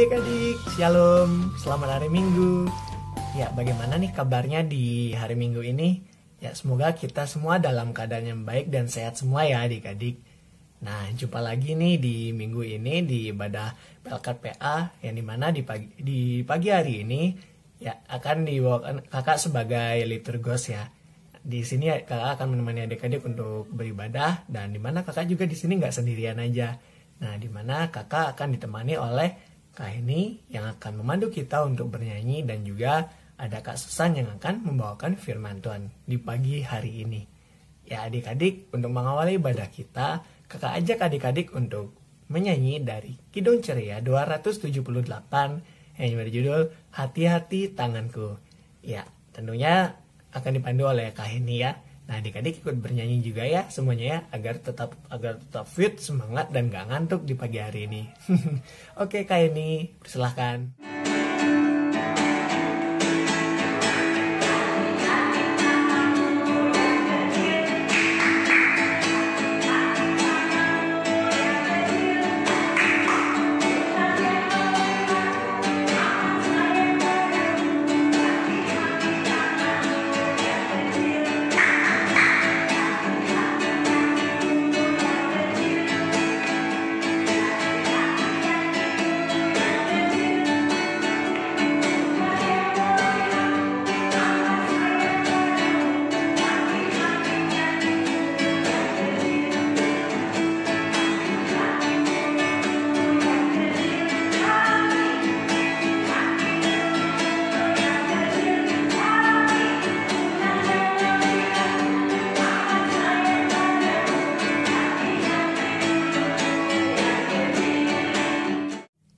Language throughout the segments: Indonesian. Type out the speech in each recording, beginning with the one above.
adik-adik, shalom, selamat hari Minggu. Ya, bagaimana nih kabarnya di hari Minggu ini? Ya, semoga kita semua dalam keadaan yang baik dan sehat semua ya adik-adik. Nah, jumpa lagi nih di minggu ini di ibadah Pelkat PA yang dimana di pagi hari ini ya akan dibawakan kakak sebagai liturgos ya. Di sini kakak akan menemani adik-adik untuk beribadah dan dimana kakak juga di sini nggak sendirian aja. Nah, dimana kakak akan ditemani oleh Kak Heni yang akan memandu kita untuk bernyanyi dan juga ada Kak Susan yang akan membawakan firman Tuhan di pagi hari ini. Ya adik-adik, untuk mengawali ibadah kita, kakak ajak adik-adik untuk menyanyi dari Kidung Ceria 278 yang berjudul Hati-hati Tanganku. Ya, tentunya akan dipandu oleh Kak Heni ya. Nah, adik-adik ikut bernyanyi juga ya semuanya ya agar tetap fit, semangat dan gak ngantuk di pagi hari ini. Oke Kak Heni, persilahkan.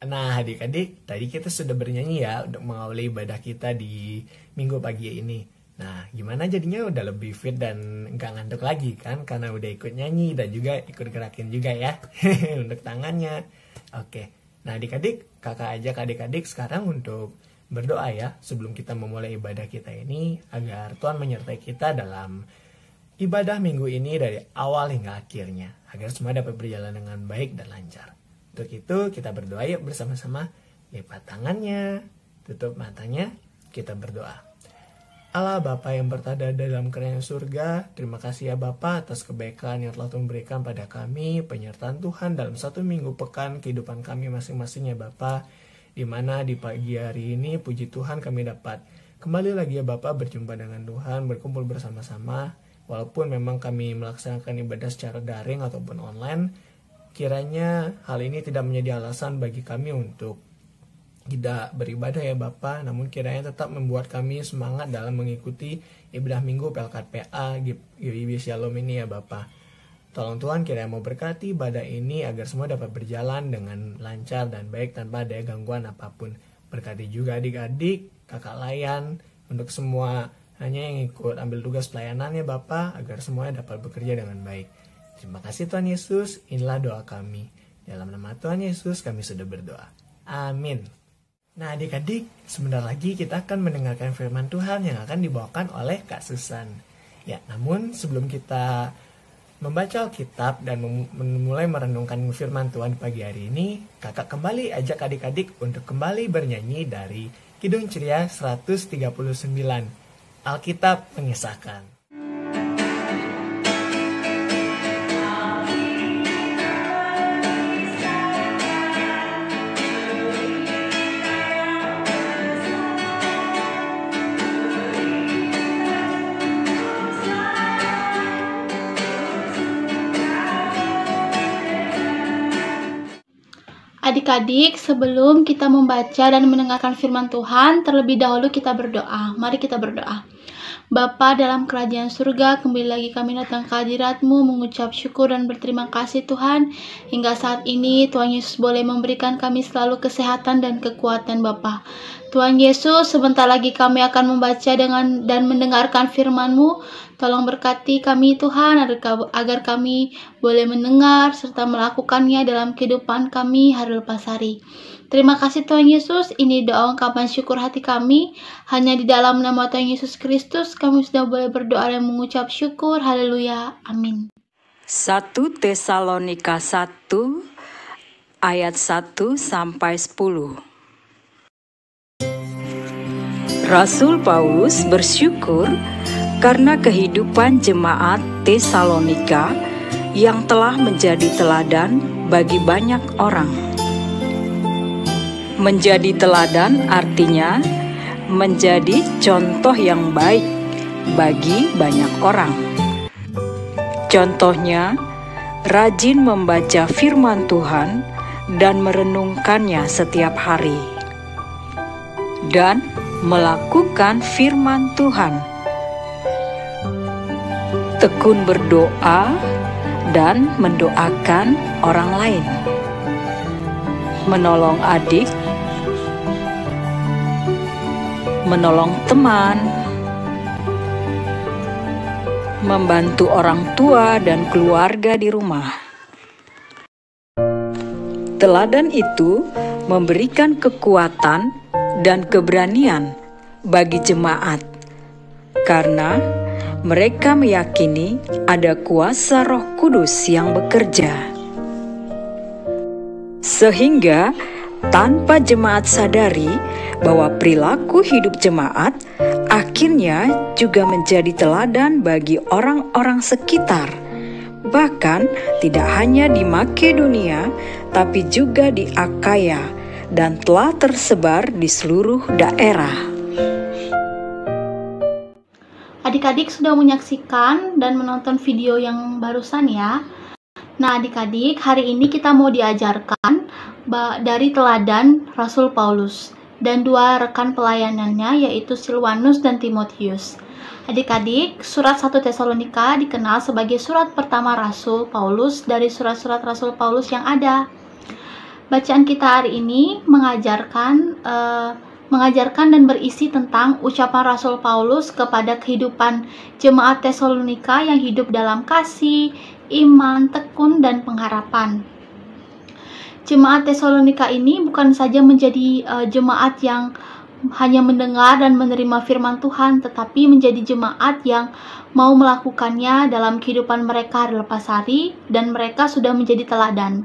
Nah adik-adik, tadi kita sudah bernyanyi ya untuk mengawali ibadah kita di minggu pagi ini. Nah gimana jadinya udah lebih fit dan gak ngantuk lagi kan? Karena udah ikut nyanyi dan juga ikut gerakin juga ya untuk tangannya. Oke, nah adik-adik, kakak ajak adik-adik sekarang untuk berdoa ya sebelum kita memulai ibadah kita ini agar Tuhan menyertai kita dalam ibadah minggu ini dari awal hingga akhirnya agar semua dapat berjalan dengan baik dan lancar. Untuk itu kita berdoa yuk bersama-sama. Lipat tangannya, tutup matanya, kita berdoa. Allah Bapa yang berada dalam kerajaan surga, terima kasih ya Bapa atas kebaikan yang telah Tuhan berikan pada kami, penyertaan Tuhan dalam satu minggu pekan kehidupan kami masing-masing ya Bapa, di mana di pagi hari ini puji Tuhan kami dapat kembali lagi ya Bapa berjumpa dengan Tuhan, berkumpul bersama-sama, walaupun memang kami melaksanakan ibadah secara daring ataupun online. Kiranya hal ini tidak menjadi alasan bagi kami untuk tidak beribadah ya Bapa, namun kiranya tetap membuat kami semangat dalam mengikuti ibadah minggu Pelkat PA GBI Shalom ini ya Bapa. Tolong Tuhan kiranya mau berkati ibadah ini agar semua dapat berjalan dengan lancar dan baik tanpa ada gangguan apapun. Berkati juga adik-adik, kakak layan, untuk semua hanya yang ikut ambil tugas pelayanannya Bapa agar semuanya dapat bekerja dengan baik. Terima kasih Tuhan Yesus, inilah doa kami. Dalam nama Tuhan Yesus kami sudah berdoa. Amin. Nah adik-adik, sebentar lagi kita akan mendengarkan firman Tuhan yang akan dibawakan oleh Kak Susan. Ya, namun sebelum kita membaca Alkitab dan mulai merenungkan firman Tuhan pagi hari ini, kakak kembali ajak adik-adik untuk kembali bernyanyi dari Kidung Ceria 139. Alkitab mengisahkan. Adik-adik, sebelum kita membaca dan mendengarkan firman Tuhan, terlebih dahulu kita berdoa. Mari kita berdoa. Bapa dalam kerajaan surga, kembali lagi kami datang ke hadirat-Mu mengucap syukur dan berterima kasih Tuhan. Hingga saat ini Tuhan Yesus boleh memberikan kami selalu kesehatan dan kekuatan Bapa. Tuhan Yesus, sebentar lagi kami akan membaca dan mendengarkan firman-Mu. Tolong berkati kami Tuhan agar kami boleh mendengar serta melakukannya dalam kehidupan kami hari lepas hari. Terima kasih Tuhan Yesus, ini doa ungkapan syukur hati kami. Hanya di dalam nama Tuhan Yesus Kristus kami sudah boleh berdoa dan mengucap syukur. Haleluya. Amin. 1 Tesalonika 1 ayat 1 sampai 10. Rasul Paulus bersyukur karena kehidupan jemaat Tesalonika yang telah menjadi teladan bagi banyak orang. Menjadi teladan artinya menjadi contoh yang baik bagi banyak orang. Contohnya, rajin membaca firman Tuhan dan merenungkannya setiap hari, dan melakukan firman Tuhan. Tekun berdoa dan mendoakan orang lain. Menolong adik, menolong teman, membantu orang tua dan keluarga di rumah. Teladan itu memberikan kekuatan dan keberanian bagi jemaat, karena mereka meyakini ada kuasa Roh Kudus yang bekerja. Sehingga tanpa jemaat sadari bahwa perilaku hidup jemaat akhirnya juga menjadi teladan bagi orang-orang sekitar, bahkan tidak hanya di Makedonia, tapi juga di Akaya, dan telah tersebar di seluruh daerah. Adik-adik sudah menyaksikan dan menonton video yang barusan ya. Nah adik-adik, hari ini kita mau diajarkan dari teladan Rasul Paulus dan dua rekan pelayanannya, yaitu Silwanus dan Timotius. Adik-adik, surat 1 Tesalonika dikenal sebagai surat pertama Rasul Paulus dari surat-surat Rasul Paulus yang ada. Bacaan kita hari ini mengajarkan dan berisi tentang ucapan Rasul Paulus kepada kehidupan jemaat Tesalonika yang hidup dalam kasih, iman, tekun, dan pengharapan. Jemaat Tesalonika ini bukan saja menjadi jemaat yang hanya mendengar dan menerima firman Tuhan, tetapi menjadi jemaat yang mau melakukannya dalam kehidupan mereka hari lepas hari, dan mereka sudah menjadi teladan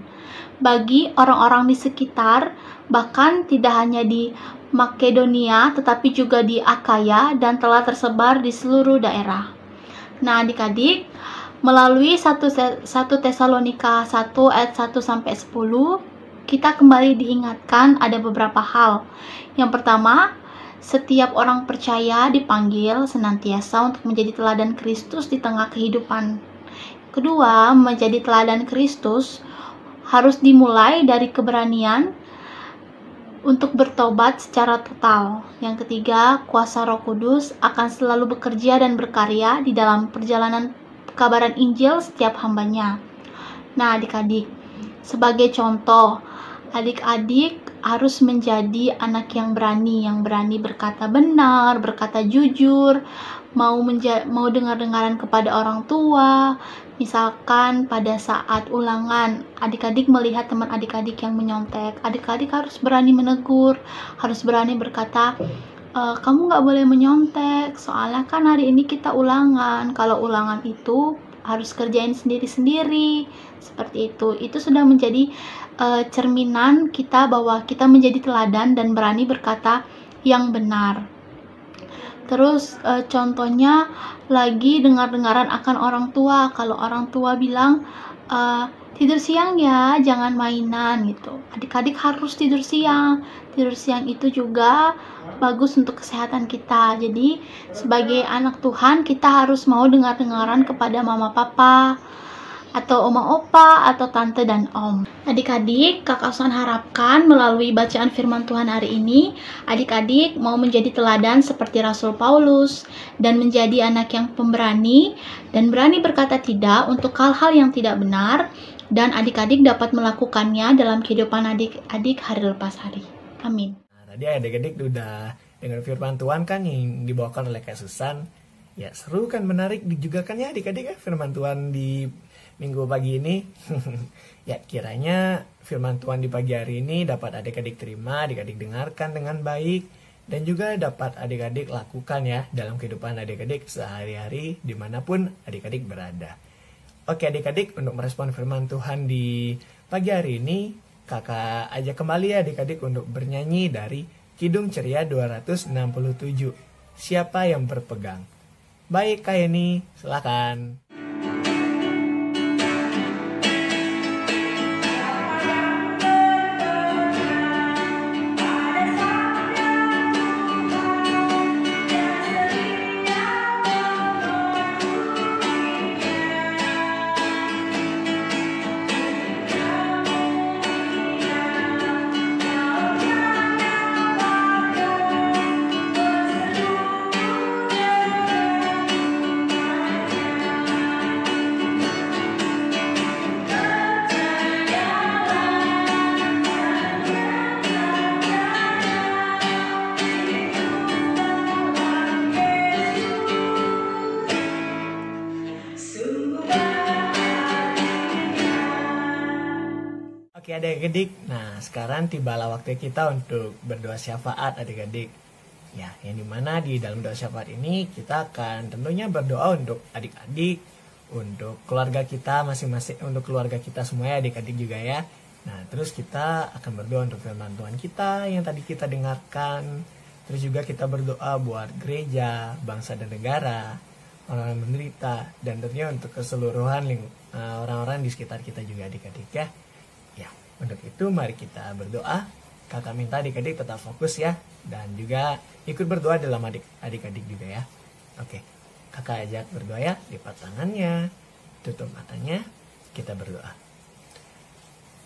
bagi orang-orang di sekitar, bahkan tidak hanya di Makedonia, tetapi juga di Akaya dan telah tersebar di seluruh daerah. Nah adik-adik, melalui 1 Tesalonika 1 ayat 1-10, kita kembali diingatkan ada beberapa hal. Yang pertama, setiap orang percaya dipanggil senantiasa untuk menjadi teladan Kristus di tengah kehidupan. Kedua, menjadi teladan Kristus harus dimulai dari keberanian untuk bertobat secara total. Yang ketiga, kuasa Roh Kudus akan selalu bekerja dan berkarya di dalam perjalanan kabaran Injil setiap hambanya. Nah adik-adik, sebagai contoh, adik-adik harus menjadi anak yang berani berkata benar, berkata jujur, mau dengar-dengaran kepada orang tua. Misalkan pada saat ulangan, adik-adik melihat teman adik-adik yang menyontek, adik-adik harus berani menegur, harus berani berkata, kamu nggak boleh menyontek, soalnya kan hari ini kita ulangan. Kalau ulangan itu harus kerjain sendiri-sendiri, seperti itu. Itu sudah menjadi cerminan kita bahwa kita menjadi teladan dan berani berkata yang benar. Terus contohnya lagi dengar-dengaran akan orang tua. Kalau orang tua bilang tidur siang ya, jangan mainan gitu. Adik-adik harus tidur siang. Tidur siang itu juga bagus untuk kesehatan kita. Jadi sebagai anak Tuhan kita harus mau dengar-dengaran kepada mama papa, atau oma opa, atau tante dan om. Adik-adik, Kakak Osman harapkan melalui bacaan firman Tuhan hari ini, adik-adik mau menjadi teladan seperti Rasul Paulus, dan menjadi anak yang pemberani, dan berani berkata tidak untuk hal-hal yang tidak benar, dan adik-adik dapat melakukannya dalam kehidupan adik-adik hari lepas hari. Amin. Nah, tadi adik-adik udah dengar firman Tuhan kan yang dibawakan oleh Kak Susan. Ya seru kan, menarik juga kan ya adik-adik ya firman Tuhan di minggu pagi ini. Ya kiranya firman Tuhan di pagi hari ini dapat adik-adik terima, adik-adik dengarkan dengan baik, dan juga dapat adik-adik lakukan ya dalam kehidupan adik-adik sehari-hari dimanapun adik-adik berada. Oke adik-adik, untuk merespon firman Tuhan di pagi hari ini, kakak ajak kembali ya adik-adik untuk bernyanyi dari Kidung Ceria 267. Siapa yang berpegang? Baik Kak Yeni, silakan. Oke adik-adik, nah sekarang tibalah waktu kita untuk berdoa syafaat adik-adik. Ya, yang dimana di dalam doa syafaat ini kita akan tentunya berdoa untuk adik-adik, untuk keluarga kita masing-masing, untuk keluarga kita semua ya adik-adik juga ya. Nah, terus kita akan berdoa untuk firman Tuhan kita yang tadi kita dengarkan. Terus juga kita berdoa buat gereja, bangsa dan negara, orang-orang menderita, dan tentunya untuk keseluruhan orang-orang di sekitar kita juga adik-adik ya. Ya, untuk itu mari kita berdoa. Kakak minta adik-adik tetap fokus ya, dan juga ikut berdoa dalam adik-adik juga ya. Oke, kakak ajak berdoa ya, lipat tangannya, tutup matanya, kita berdoa.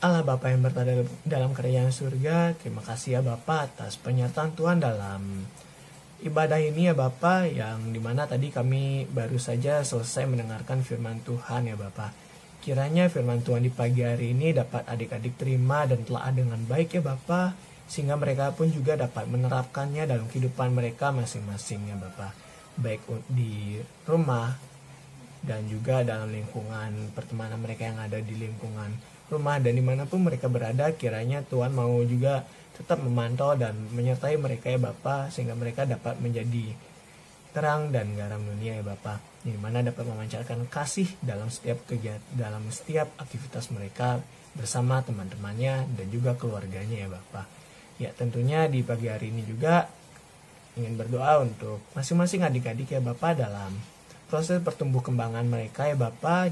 Allah Bapa yang berada dalam kerajaan surga, terima kasih ya Bapa atas penyertaan Tuhan dalam ibadah ini ya Bapa, yang dimana tadi kami baru saja selesai mendengarkan firman Tuhan ya Bapa. Kiranya firman Tuhan di pagi hari ini dapat adik-adik terima dan telah dengan baik ya Bapa, sehingga mereka pun juga dapat menerapkannya dalam kehidupan mereka masing-masing ya Bapa, baik di rumah dan juga dalam lingkungan pertemanan mereka yang ada di lingkungan rumah dan dimanapun mereka berada. Kiranya Tuhan mau juga tetap memantau dan menyertai mereka ya Bapa, sehingga mereka dapat menjadi terang dan garam dunia ya Bapa, di mana dapat memancarkan kasih dalam setiap kegiatan, dalam setiap aktivitas mereka bersama teman-temannya dan juga keluarganya ya Bapa. Ya, tentunya di pagi hari ini juga ingin berdoa untuk masing-masing adik-adik ya Bapa dalam proses pertumbuh kembangan mereka ya Bapa,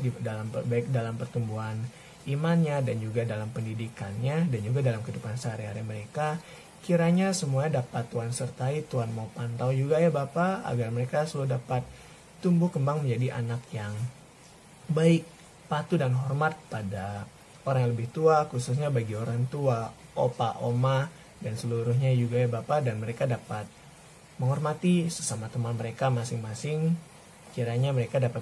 baik dalam pertumbuhan imannya dan juga dalam pendidikannya dan juga dalam kehidupan sehari-hari mereka. Kiranya semuanya dapat Tuhan sertai, Tuhan mau pantau juga ya Bapa, agar mereka selalu dapat tumbuh kembang menjadi anak yang baik, patuh dan hormat pada orang yang lebih tua, khususnya bagi orang tua, opa, oma, dan seluruhnya juga ya Bapa, dan mereka dapat menghormati sesama teman mereka masing-masing. Kiranya mereka dapat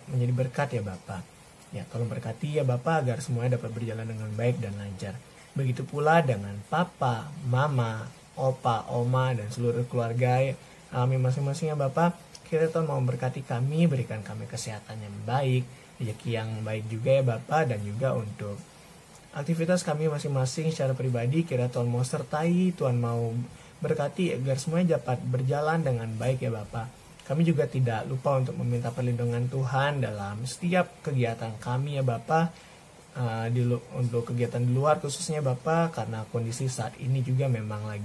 menjadi berkat ya Bapa. Ya, tolong berkati ya Bapa agar semuanya dapat berjalan dengan baik dan lancar. Begitu pula dengan papa, mama, opa, oma, dan seluruh keluarga kami masing-masing ya Bapa. Kiranya Tuhan mau memberkati kami, berikan kami kesehatan yang baik, rezeki yang baik juga ya Bapa, dan juga untuk aktivitas kami masing-masing secara pribadi. Kiranya Tuhan mau sertai, Tuhan mau berkati agar semuanya dapat berjalan dengan baik ya Bapa. Kami juga tidak lupa untuk meminta perlindungan Tuhan dalam setiap kegiatan kami ya Bapa. Untuk kegiatan di luar khususnya Bapa, karena kondisi saat ini juga memang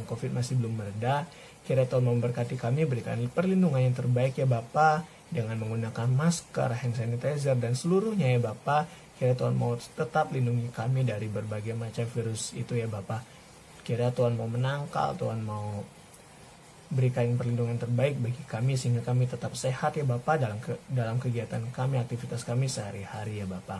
COVID masih belum mereda. Kiranya Tuhan memberkati kami, berikan perlindungan yang terbaik ya Bapa, dengan menggunakan masker, hand sanitizer dan seluruhnya ya Bapa. Kiranya Tuhan mau tetap lindungi kami dari berbagai macam virus itu ya Bapa. Kiranya Tuhan mau menangkal, Tuhan mau berikan perlindungan terbaik bagi kami sehingga kami tetap sehat ya Bapa dalam kegiatan kami, aktivitas kami sehari-hari ya Bapa.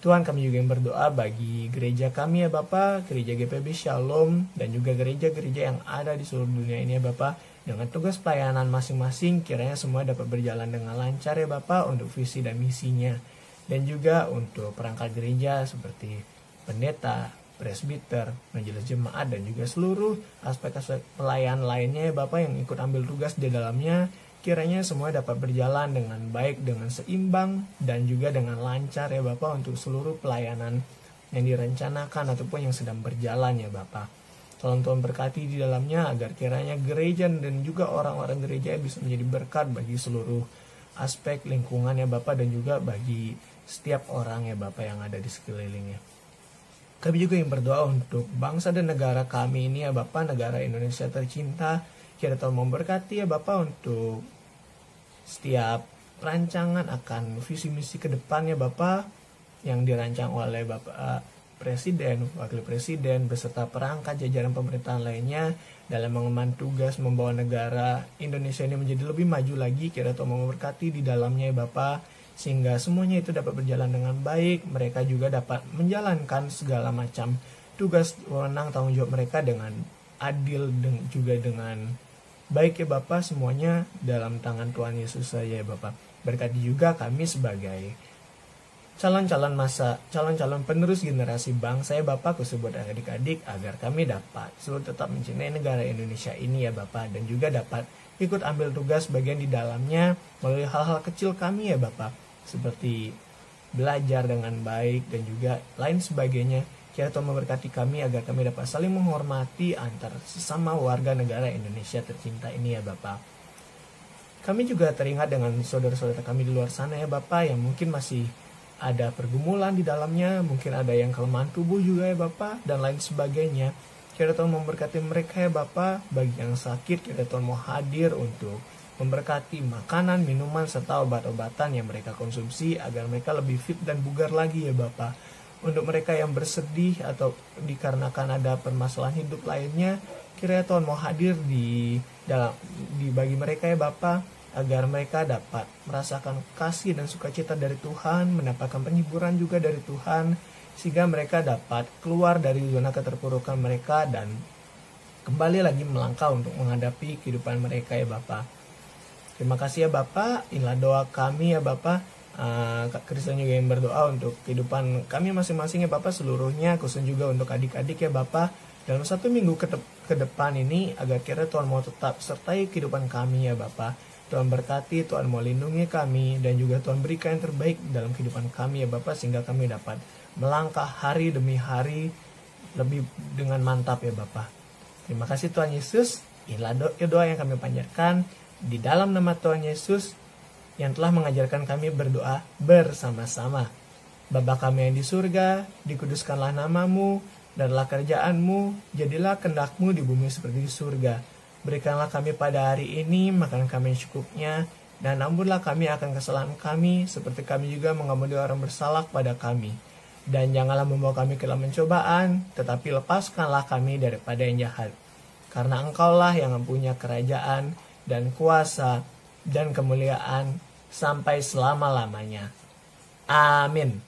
Tuhan, kami juga yang berdoa bagi gereja kami ya Bapa, gereja GPB Shalom dan juga gereja-gereja yang ada di seluruh dunia ini ya Bapa. Dengan tugas pelayanan masing-masing, kiranya semua dapat berjalan dengan lancar ya Bapa untuk visi dan misinya. Dan juga untuk perangkat gereja seperti pendeta, presbiter, majelis jemaat dan juga seluruh aspek-aspek pelayan lainnya ya Bapa yang ikut ambil tugas di dalamnya. Kiranya semua dapat berjalan dengan baik, dengan seimbang, dan juga dengan lancar ya Bapak untuk seluruh pelayanan yang direncanakan ataupun yang sedang berjalan ya Bapak. Tolong Tuhan berkati di dalamnya agar kiranya gereja dan juga orang-orang gereja bisa menjadi berkat bagi seluruh aspek lingkungan ya Bapak dan juga bagi setiap orang ya Bapak yang ada di sekelilingnya. Kami juga yang berdoa untuk bangsa dan negara kami ini ya Bapak, negara Indonesia tercinta. Kiranya Tuhan memberkati ya Bapak untuk setiap rancangan akan visi misi ke depannya Bapak yang dirancang oleh Bapak Presiden, Wakil Presiden, beserta perangkat jajaran pemerintahan lainnya dalam mengemban tugas membawa negara Indonesia ini menjadi lebih maju lagi. Kiranya Tuhan memberkati di dalamnya ya Bapak, sehingga semuanya itu dapat berjalan dengan baik. Mereka juga dapat menjalankan segala macam tugas, wewenang, tanggung jawab mereka dengan adil dan juga dengan baik ya Bapak. Semuanya dalam tangan Tuhan Yesus saja ya Bapak. Berkati juga kami sebagai calon-calon penerus generasi bangsa ya Bapak, khusus buat adik-adik, agar kami dapat selalu tetap mencintai negara Indonesia ini ya Bapak, dan juga dapat ikut ambil tugas bagian di dalamnya melalui hal-hal kecil kami ya Bapak, seperti belajar dengan baik dan juga lain sebagainya. Kiranya Tuhan memberkati kami agar kami dapat saling menghormati antar sesama warga negara Indonesia tercinta ini ya Bapak. Kami juga teringat dengan saudara-saudara kami di luar sana ya Bapak, yang mungkin masih ada pergumulan di dalamnya, mungkin ada yang kelemahan tubuh juga ya Bapak, dan lain sebagainya. Kiranya Tuhan memberkati mereka ya Bapak. Bagi yang sakit, kiranya Tuhan mau hadir untuk memberkati makanan, minuman, serta obat-obatan yang mereka konsumsi agar mereka lebih fit dan bugar lagi ya Bapak. Untuk mereka yang bersedih atau dikarenakan ada permasalahan hidup lainnya, kiranya Tuhan mau hadir di bagi mereka ya Bapak, agar mereka dapat merasakan kasih dan sukacita dari Tuhan, mendapatkan penghiburan juga dari Tuhan, sehingga mereka dapat keluar dari zona keterpurukan mereka dan kembali lagi melangkah untuk menghadapi kehidupan mereka ya Bapak. Terima kasih ya Bapak, inilah doa kami ya Bapak. Kak Kristen juga yang berdoa untuk kehidupan kami masing-masing ya Bapak seluruhnya, khusus juga untuk adik-adik ya Bapak. Dalam 1 minggu ke depan ini, agar kiranya Tuhan mau tetap sertai kehidupan kami ya Bapak. Tuhan berkati, Tuhan mau lindungi kami, dan juga Tuhan berikan yang terbaik dalam kehidupan kami ya Bapak, sehingga kami dapat melangkah hari demi hari lebih dengan mantap ya Bapak. Terima kasih Tuhan Yesus, inilah doa yang kami panjatkan di dalam nama Tuhan Yesus yang telah mengajarkan kami berdoa bersama-sama. Bapa kami yang di surga, dikuduskanlah namamu, danlah kerjaanmu, jadilah kehendak-mu di bumi seperti di surga. Berikanlah kami pada hari ini makanan kami yang secukupnya, dan ampunilah kami akan kesalahan kami, seperti kami juga mengampuni orang bersalah kepada kami. Dan janganlah membawa kami ke dalam pencobaan, tetapi lepaskanlah kami daripada yang jahat. Karena Engkaulah yang mempunyai kerajaan dan kuasa dan kemuliaan sampai selama-lamanya. Amin.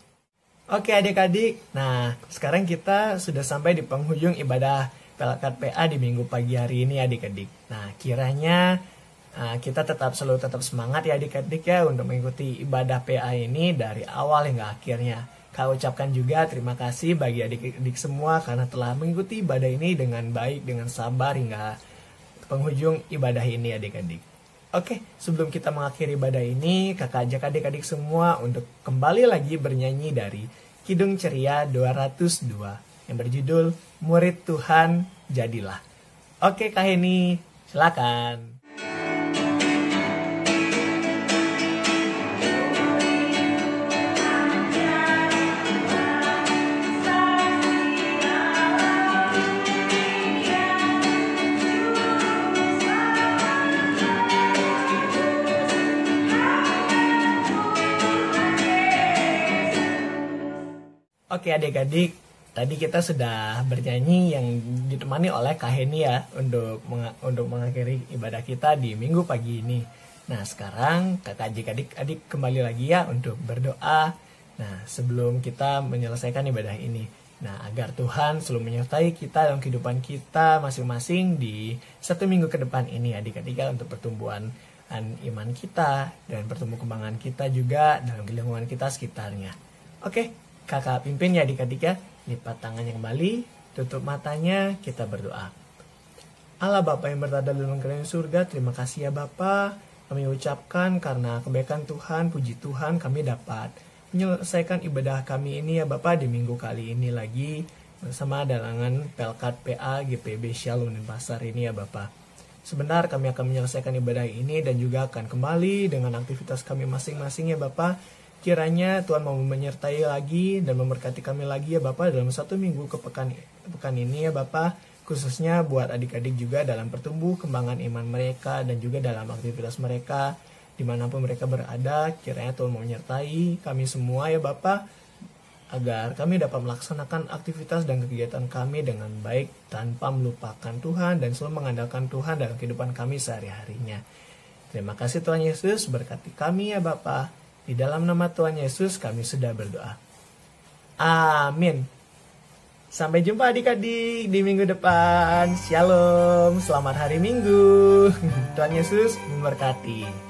Oke adik-adik, nah sekarang kita sudah sampai di penghujung ibadah Pelkat PA di minggu pagi hari ini adik-adik. Nah kiranya kita selalu tetap semangat ya adik-adik ya untuk mengikuti ibadah PA ini dari awal hingga akhirnya. Kak ucapkan juga terima kasih bagi adik-adik semua karena telah mengikuti ibadah ini dengan baik, dengan sabar hingga penghujung ibadah ini adik-adik. Oke, sebelum kita mengakhiri ibadah ini, kakak ajak adik-adik semua untuk kembali lagi bernyanyi dari Kidung Ceria 202 yang berjudul Murid Tuhan Jadilah. Oke Kak Heni, silakan. Oke adik-adik, tadi kita sudah bernyanyi yang ditemani oleh Kak Heni ya untuk mengakhiri ibadah kita di minggu pagi ini. Nah sekarang kakak adik-adik kembali lagi ya untuk berdoa. Nah sebelum kita menyelesaikan ibadah ini, nah agar Tuhan selalu menyertai kita dalam kehidupan kita masing-masing di 1 minggu ke depan ini adik-adik ya, untuk pertumbuhan iman kita dan pertumbuhan kembangan kita juga dalam lingkungan kita sekitarnya. Oke. Kakak pimpin ya adik-adik ya, lipat tangannya kembali, tutup matanya, kita berdoa. Allah Bapa yang berada dalam kerajaan surga, terima kasih ya Bapa, kami ucapkan karena kebaikan Tuhan, puji Tuhan kami dapat menyelesaikan ibadah kami ini ya Bapa di minggu kali ini lagi bersama dengan Pelkat PA GPB Shalom Denpasar ini ya Bapa. Sebentar kami akan menyelesaikan ibadah ini dan juga akan kembali dengan aktivitas kami masing-masing ya Bapa. Kiranya Tuhan mau menyertai lagi dan memberkati kami lagi ya Bapak dalam 1 minggu ke pekan ini ya Bapak. Khususnya buat adik-adik juga dalam pertumbuh kembangan iman mereka dan juga dalam aktivitas mereka. Dimanapun mereka berada, kiranya Tuhan mau menyertai kami semua ya Bapak. Agar kami dapat melaksanakan aktivitas dan kegiatan kami dengan baik tanpa melupakan Tuhan dan selalu mengandalkan Tuhan dalam kehidupan kami sehari-harinya. Terima kasih Tuhan Yesus, berkati kami ya Bapa. Di dalam nama Tuhan Yesus kami sudah berdoa. Amin. Sampai jumpa adik-adik di minggu depan. Shalom, selamat hari Minggu. Tuhan Yesus memberkati.